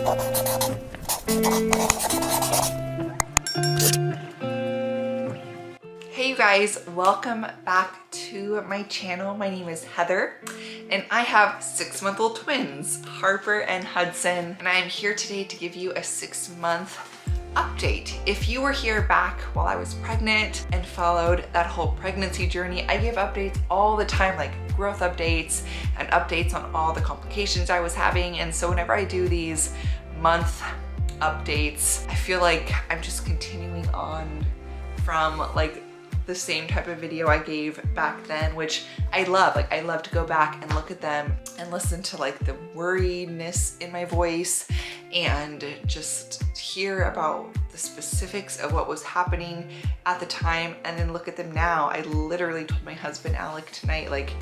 Hey you guys, welcome back to my channel. My name is Heather and I have 6-month-old twins, Harper and Hudson, and I am here today to give you a 6-month update. If you were here back while I was pregnant and followed that whole pregnancy journey, I give updates all the time, like growth updates and updates on all the complications I was having. And so whenever I do these month updates, I feel like I'm just continuing on from like the same type of video I gave back then, which I love. Like I love to go back and look at them and listen to like the worriedness in my voice and just hear about the specifics of what was happening at the time and then look at them now. I literally told my husband Alec tonight, like,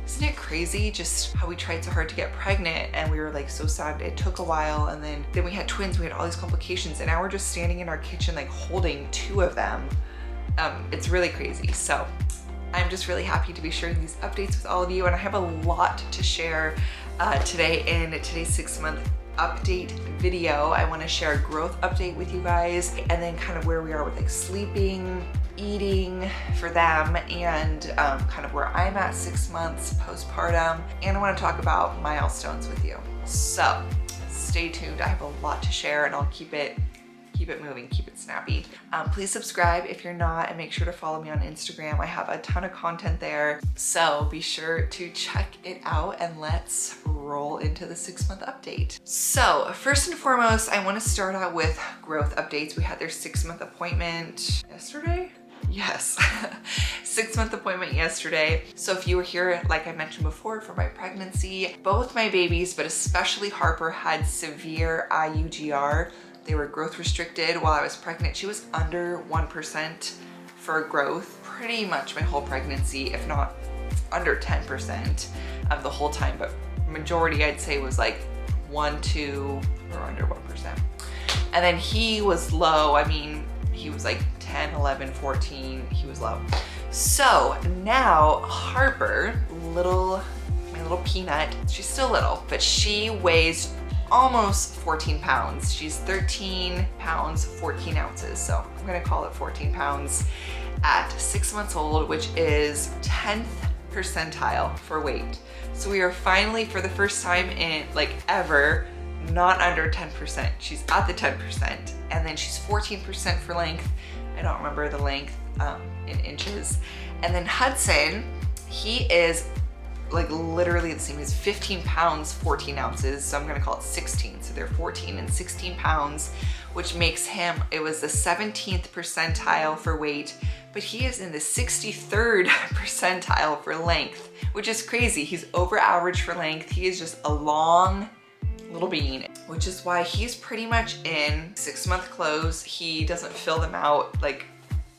isn't it crazy just how we tried so hard to get pregnant and we were like so sad it took a while, and then we had twins, we had all these complications, and now we're just standing in our kitchen like holding 2 of them. It's really crazy. So I'm just really happy to be sharing these updates with all of you, and I have a lot to share today in today's 6-month update video. I want to share a growth update with you guys and then kind of where we are with like sleeping, eating for them, and kind of where I'm at 6 months postpartum, and I want to talk about milestones with you. So stay tuned. I have a lot to share and I'll keep it moving, keep it snappy. Please subscribe if you're not, and make sure to follow me on Instagram. I have a ton of content there, so be sure to check it out, and let's roll into the 6-month update. So first and foremost, I want to start out with growth updates. We had their 6-month appointment yesterday. Yes, 6-month appointment yesterday. So if you were here, like I mentioned before, for my pregnancy, both my babies, but especially Harper, had severe IUGR. They were growth restricted while I was pregnant. She was under 1% for growth pretty much my whole pregnancy, if not under 10% of the whole time, but majority I'd say was like 1, 2, or under 1%. And then he was low. I mean, he was like 10, 11, 14, he was low. So now Harper, my little peanut, she's still little, but she weighs almost 14 pounds. She's 13 pounds, 14 ounces. So I'm gonna call it 14 pounds at 6 months old, which is 10th percentile for weight. So we are finally, for the first time in like ever, not under 10%. She's at the 10%. And then she's 14% for length. I don't remember the length in inches. And then Hudson, he is like literally the same as 15 pounds, 14 ounces. So I'm gonna call it 16. So they're 14 and 16 pounds, which makes him, it was the 17th percentile for weight, but he is in the 63rd percentile for length, which is crazy. He's over average for length. He is just a long little bean, which is why he's pretty much in 6-month clothes. He doesn't fill them out like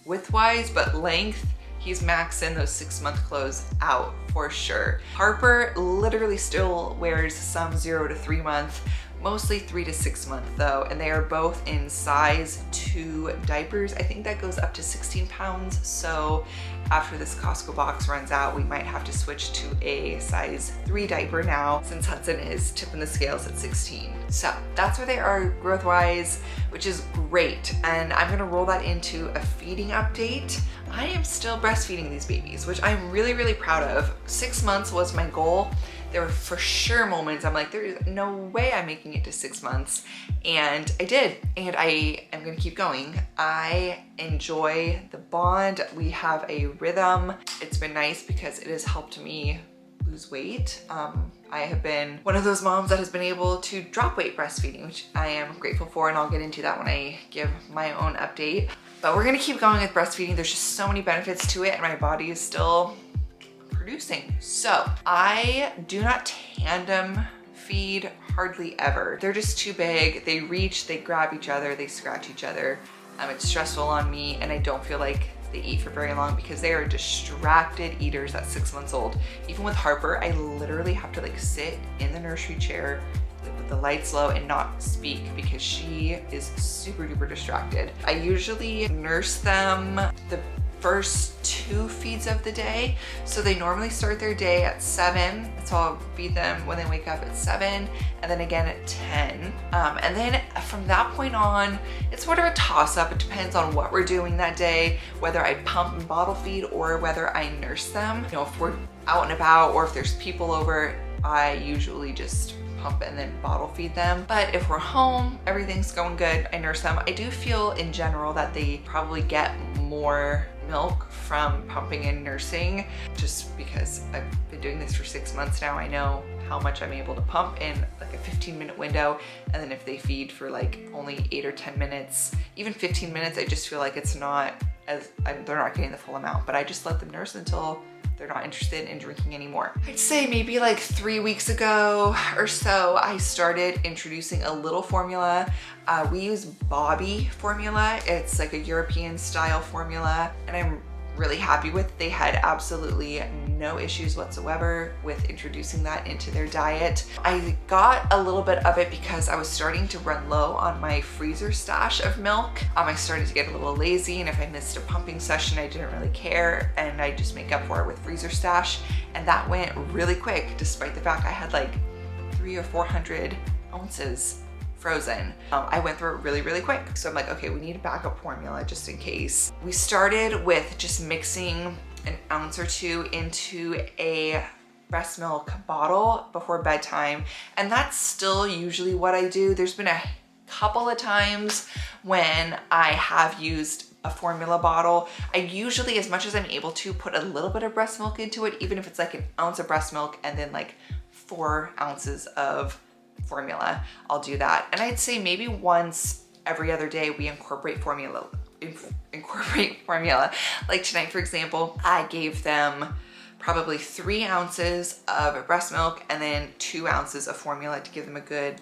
width-wise, but length, he's maxing those 6-month clothes out for sure. Harper literally still wears some 0 to 3 month, mostly 3 to 6 month though, and they are both in size 2 diapers. I think that goes up to 16 pounds. So after this Costco box runs out, we might have to switch to a size 3 diaper now, since Hudson is tipping the scales at 16. So that's where they are growth wise, which is great. And I'm gonna roll that into a feeding update. I am still breastfeeding these babies, which I'm really, really proud of. 6 months was my goal. There were for sure moments I'm like, there is no way I'm making it to 6 months. And I did, and I am gonna keep going. I enjoy the bond. We have a rhythm. It's been nice because it has helped me lose weight. I have been one of those moms that has been able to drop weight breastfeeding, which I am grateful for, and I'll get into that when I give my own update. But we're gonna keep going with breastfeeding. There's just so many benefits to it, and my body is still producing. So I do not tandem feed hardly ever. They're just too big. They reach, they grab each other, they scratch each other. It's stressful on me, and I don't feel like they eat for very long because they are distracted eaters at 6 months old. Even with Harper, I literally have to like sit in the nursery chair with the lights low and not speak because she is super duper distracted. I usually nurse them the first 2 feeds of the day. So they normally start their day at 7. So I'll feed them when they wake up at 7 and then again at 10. And then from that point on, it's sort of a toss up. It depends on what we're doing that day, whether I pump and bottle feed or whether I nurse them. You know, if we're out and about or if there's people over, I usually just pump and then bottle feed them. But if we're home, everything's going good, I nurse them. I do feel in general that they probably get more milk from pumping and nursing, just because I've been doing this for 6 months now. I know how much I'm able to pump in like a 15-minute window, and then if they feed for like only 8 or 10 minutes, even 15 minutes, I just feel like it's not as, they're not getting the full amount, but I just let them nurse until they're not interested in drinking anymore. I'd say maybe like 3 weeks ago or so, I started introducing a little formula. We use Bobby formula. It's like a European style formula, and I'm really happy with. They had absolutely no issues whatsoever with introducing that into their diet. I got a little bit of it because I was starting to run low on my freezer stash of milk. I started to get a little lazy, and if I missed a pumping session, I didn't really care, and I just make up for it with freezer stash. And that went really quick, despite the fact I had like 300 or 400 ounces frozen. I went through it really, really quick. So I'm like, okay, we need a backup formula just in case. We started with just mixing an ounce or 2 into a breast milk bottle before bedtime. And that's still usually what I do. There's been a couple of times when I have used a formula bottle. I usually, as much as I'm able to, put a little bit of breast milk into it, even if it's like an ounce of breast milk and then like 4 ounces of formula. I'll do that. And I'd say maybe once every other day we incorporate formula. Like tonight, for example, I gave them probably 3 ounces of breast milk and then 2 ounces of formula to give them a good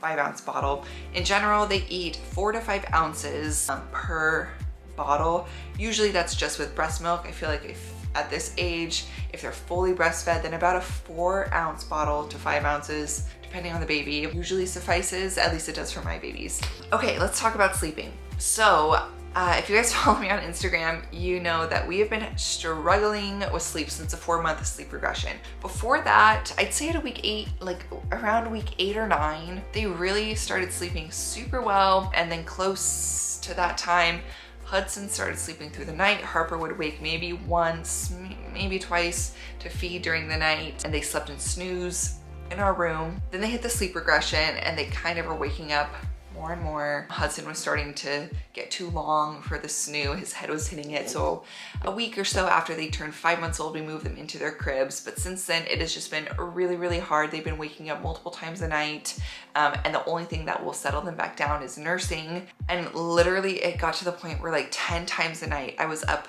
5-ounce bottle. In general, they eat 4 to 5 ounces per bottle. Usually that's just with breast milk. I feel like if at this age, if they're fully breastfed, then about a 4-ounce bottle to 5 ounces, depending on the baby, usually suffices. At least it does for my babies. Okay, let's talk about sleeping. So if you guys follow me on Instagram, you know that we have been struggling with sleep since a 4-month sleep regression. Before that, I'd say at a week 8, like around week 8 or 9, they really started sleeping super well. And then close to that time, Hudson started sleeping through the night. Harper would wake maybe once, maybe twice to feed during the night, and they slept in snooze in our room. Then they hit the sleep regression and they kind of were waking up more and more. Hudson was starting to get too long for the snoo. His head was hitting it. So a week or so after they turned 5 months old, we moved them into their cribs. But since then, it has just been really, really hard. They've been waking up multiple times a night. And the only thing that will settle them back down is nursing. And literally it got to the point where like 10 times a night, I was up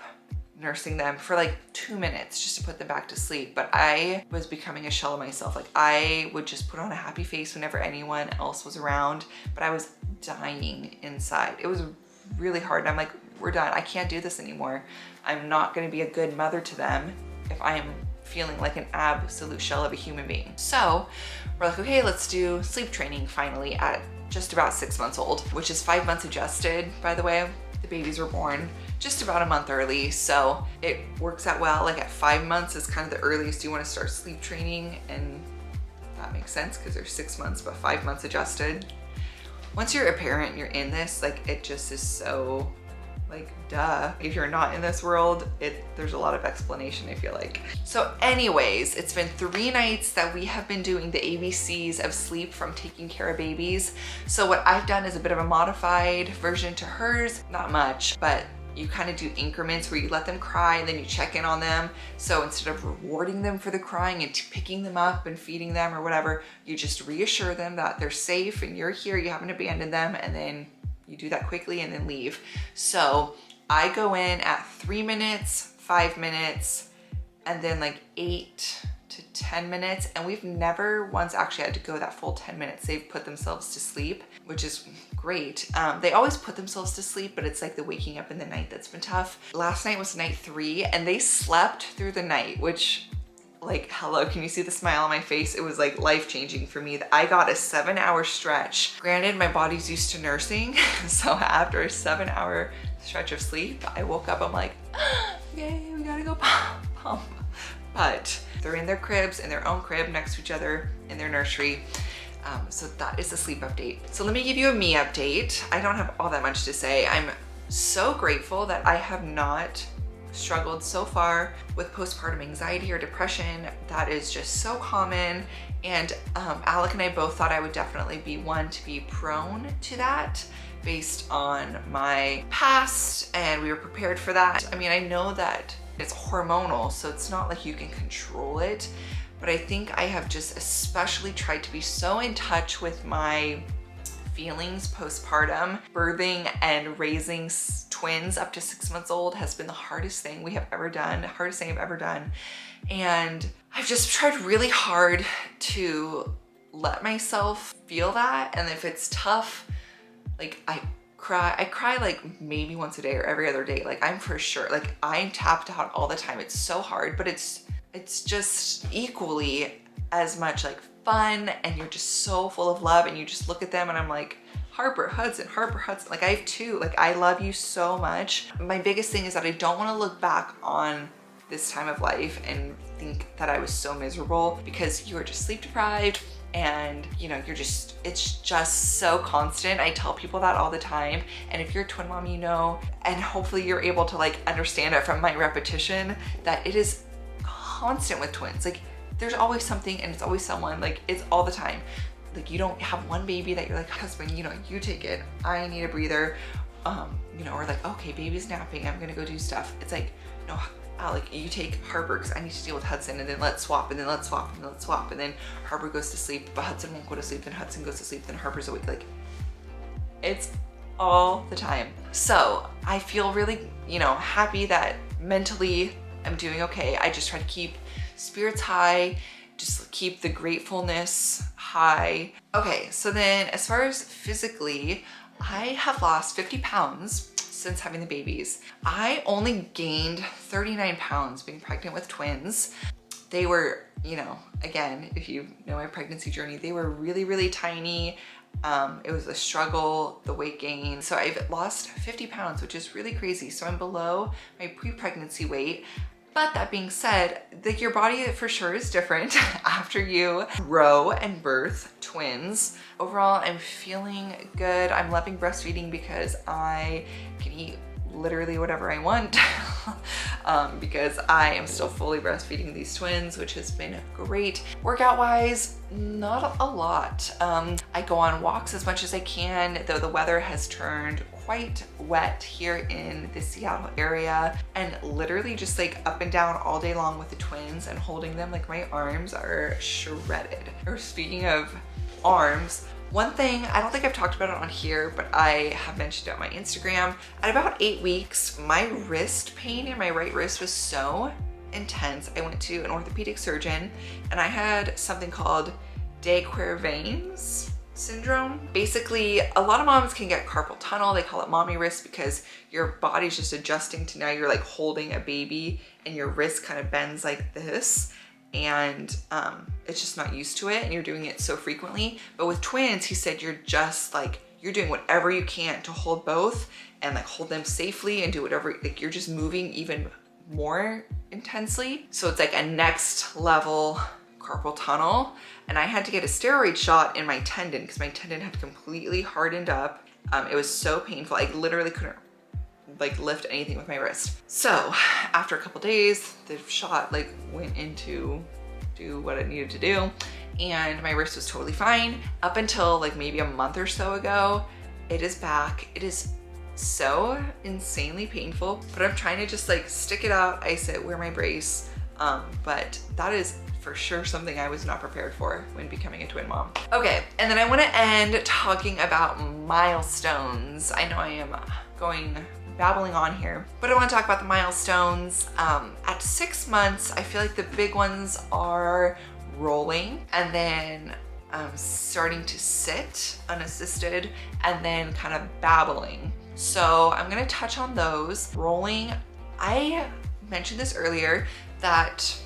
nursing them for like 2 minutes just to put them back to sleep. But I was becoming a shell of myself. Like I would just put on a happy face whenever anyone else was around, but I was dying inside. It was really hard. And I'm like, we're done. I can't do this anymore. I'm not going to be a good mother to them if I am feeling like an absolute shell of a human being. So we're like, okay, let's do sleep training finally at just about 6 months old, which is 5 months adjusted, by the way. The babies were born just about a month early, so it works out well. Like at 5 months is kind of the earliest you want to start sleep training, and that makes sense because they're 6 months, but 5 months adjusted. Once you're a parent, you're in this, like it just is so like duh. If you're not in this world, there's a lot of explanation, I feel like. So anyways, it's been 3 nights that we have been doing the ABCs of sleep from taking care of babies. So what I've done is a bit of a modified version to hers, not much, but you kind of do increments where you let them cry and then you check in on them. So instead of rewarding them for the crying and picking them up and feeding them or whatever, you just reassure them that they're safe and you're here, you haven't abandoned them, and then you do that quickly and then leave. So I go in at 3 minutes, 5 minutes, and then like 8 to 10 minutes. And we've never once actually had to go that full 10 minutes. They've put themselves to sleep, which is great. They always put themselves to sleep, but it's like the waking up in the night that's been tough. Last night was night 3 and they slept through the night, which like, hello, can you see the smile on my face? It was like life-changing for me. I got a 7-hour stretch. Granted, my body's used to nursing. So after a 7-hour stretch of sleep, I woke up, I'm like, yay, we gotta go pump. But they're in their cribs, in their own crib next to each other in their nursery. So that is the sleep update. So let me give you a me update. I don't have all that much to say. I'm so grateful that I have not struggled so far with postpartum anxiety or depression. That is just so common. And Alec and I both thought I would definitely be one to be prone to that based on my past, and we were prepared for that. I mean, I know that it's hormonal, so it's not like you can control it, but I think I have just especially tried to be so in touch with my feelings postpartum. Birthing and raising twins up to 6 months old has been the hardest thing we have ever done, hardest thing I've ever done. And I've just tried really hard to let myself feel that. And if it's tough, like I cry like maybe once a day or every other day. Like I'm for sure, like I'm tapped out all the time. It's so hard, but it's just equally as much like fun, and you're just so full of love, and you just look at them and I'm like, Harper, Hudson, like I have two, like I love you so much. My biggest thing is that I don't want to look back on this time of life and think that I was so miserable, because you are just sleep deprived, and you know, it's just so constant. I tell people that all the time, and if you're a twin mom, you know, and hopefully you're able to like understand it from my repetition, that it is constant with twins. Like there's always something, and it's always someone, like it's all the time. Like you don't have one baby that you're like, husband, you know, you take it, I need a breather, you know, or like, okay, baby's napping, I'm gonna go do stuff. It's like, no, Alec, you take Harper because I need to deal with Hudson, and then let's swap, and then let's swap, and then let's swap, and then Harper goes to sleep, but Hudson won't go to sleep, then Hudson goes to sleep, then Harper's awake. Like it's all the time. So I feel really, you know, happy that mentally I'm doing okay. I just try to keep spirits high, just keep the gratefulness high. Okay, so then as far as physically, I have lost 50 pounds since having the babies. I only gained 39 pounds being pregnant with twins. They were, you know, again, if you know my pregnancy journey, they were really, really tiny. It was a struggle, the weight gain. So I've lost 50 pounds, which is really crazy. So I'm below my pre-pregnancy weight. But that being said, like your body for sure is different after you grow and birth twins. Overall, I'm feeling good. I'm loving breastfeeding because I can eat literally whatever I want because I am still fully breastfeeding these twins, which has been great. Workout wise, not a lot. I go on walks as much as I can, though the weather has turned quite wet here in the Seattle area, and literally just like up and down all day long with the twins and holding them. Like my arms are shredded. Or speaking of arms, one thing, I don't think I've talked about it on here, but I have mentioned it on my Instagram. At about 8 weeks, my wrist pain in my right wrist was so intense. I went to an orthopedic surgeon, and I had something called de Quervain's syndrome. Basically, a lot of moms can get carpal tunnel. They call it mommy wrist because your body's just adjusting to now you're like holding a baby and your wrist kind of bends like this. And it's just not used to it, and you're doing it so frequently. But with twins, he said you're just like, you're doing whatever you can to hold both and like hold them safely and do whatever, like you're just moving even more intensely. So it's like a next level carpal tunnel. And I had to get a steroid shot in my tendon because my tendon had completely hardened up. It was so painful. I literally couldn't like lift anything with my wrist. So after a couple days, the shot like went into do what it needed to do, and my wrist was totally fine up until like maybe a month or so ago. It is back. It is so insanely painful, but I'm trying to just like stick it out, ice it, wear my brace. But that is for sure something I was not prepared for when becoming a twin mom. Okay, and then I want to end talking about milestones. I know I am babbling on here, but I want to talk about the milestones. At 6 months, I feel like the big ones are rolling, and then starting to sit unassisted, and then kind of babbling. So I'm gonna touch on those. Rolling, I mentioned this earlier, that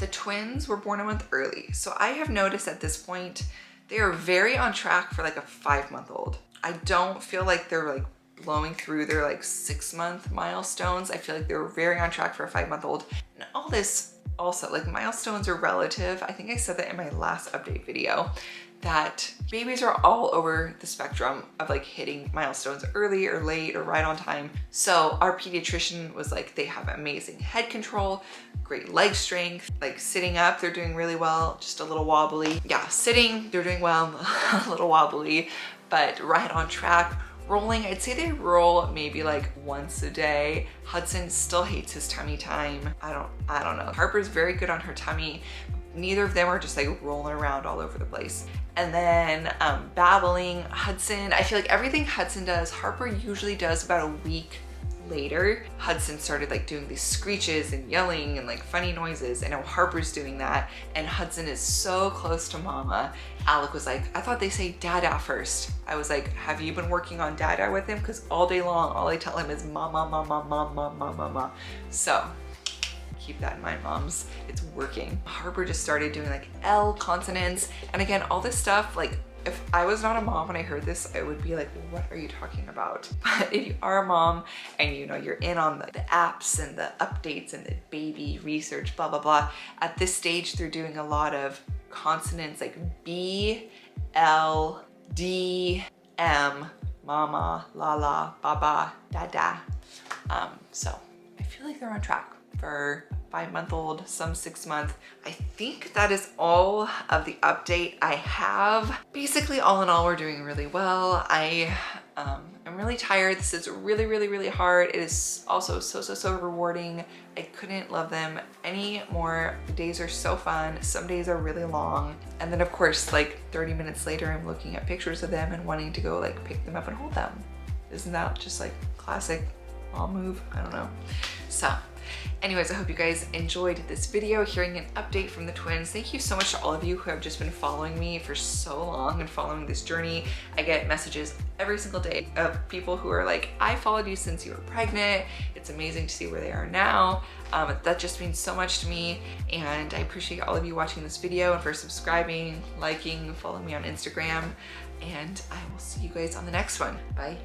The twins were born a month early. So I have noticed at this point, they are very on track for like a 5-month-old. I don't feel like they're like blowing through their like 6-month milestones. I feel like they're very on track for a 5-month-old. And all this also, like, milestones are relative. I think I said that in my last update video, that babies are all over the spectrum of like hitting milestones early or late or right on time. So our pediatrician was like, they have amazing head control, great leg strength, like sitting up, they're doing really well, just a little wobbly. Yeah, sitting, they're doing well, a little wobbly, but right on track. Rolling, I'd say they roll maybe like once a day. Hudson still hates his tummy time. I don't know. Harper's very good on her tummy. Neither of them are just like rolling around all over the place. And then babbling, Hudson, I feel like everything Hudson does, Harper usually does about a week later. Hudson started like doing these screeches and yelling and like funny noises, and now Harper's doing that, and Hudson is so close to mama. Alec was like, I thought they say dada first. I was like, have you been working on dada with him? Because all day long, all I tell him is mama, mama, mama, mama, mama. So keep that in mind, moms. It's working. Harper just started doing like L consonants. And again, all this stuff, like if I was not a mom and I heard this, I would be like, what are you talking about? But if you are a mom and you know, you're in on the apps and the updates and the baby research, blah, blah, blah. At this stage, they're doing a lot of consonants like B, L, D, M, mama, la la, baba, dada. So I feel like they're on track for 5-month-old, some 6-month. I think that is all of the update I have. Basically, all in all, we're doing really well. I'm really tired. This is really, really, really hard. It is also so rewarding. I couldn't love them any more. The days are so fun. Some days are really long. And then of course, like 30 minutes later, I'm looking at pictures of them and wanting to go like pick them up and hold them. Isn't that just like classic mom move? I don't know. So anyways, I hope you guys enjoyed this video, hearing an update from the twins. Thank you so much to all of you who have just been following me for so long and following this journey. I get messages every single day of people who are like, I followed you since you were pregnant. It's amazing to see where they are now. That just means so much to me, and I appreciate all of you watching this video and for subscribing, liking, following me on Instagram, and I will see you guys on the next one. Bye.